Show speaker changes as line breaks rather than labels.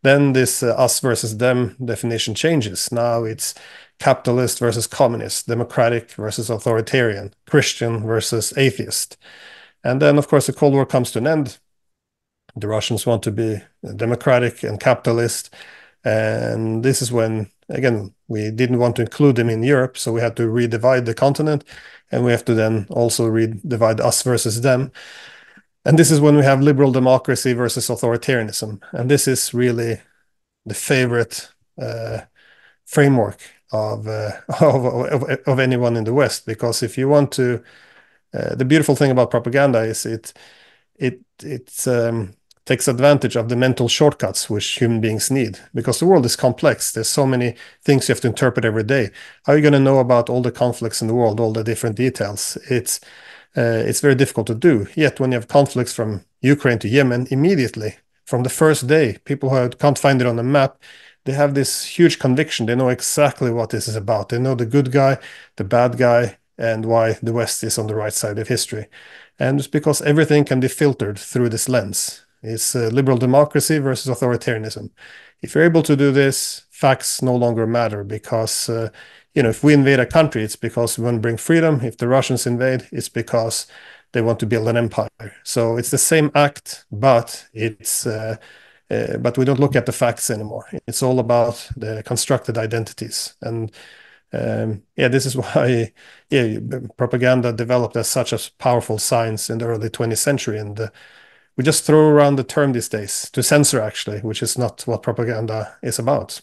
then this us versus them definition changes. Now it's capitalist versus communist, democratic versus authoritarian, Christian versus atheist. And then, of course, the Cold War comes to an end. The Russians want to be democratic and capitalist. And this is when, again, we didn't want to include them in Europe, so we had to redivide the continent, and we have to then also redivide us versus them. And this is when we have liberal democracy versus authoritarianism. And this is really the favorite framework of, of anyone in the West, because if you want to, the beautiful thing about propaganda is it takes advantage of the mental shortcuts which human beings need, because the world is complex. There's so many things you have to interpret every day. How are you going to know about all the conflicts in the world, all the different details? It's very difficult to do. Yet when you have conflicts from Ukraine to Yemen, immediately from the first day, people who can't find it on the map, they have this huge conviction. They know exactly what this is about. They know the good guy, the bad guy, and why the West is on the right side of history. And it's because everything can be filtered through this lens. It's liberal democracy versus authoritarianism. If you're able to do this, facts no longer matter, because if we invade a country, it's because we want to bring freedom. If the Russians invade, it's because they want to build an empire. So it's the same act, but but we don't look at the facts anymore. It's all about the constructed identities. And this is why propaganda developed as such a powerful science in the early 20th century. And we just throw around the term these days to censor, actually, which is not what propaganda is about.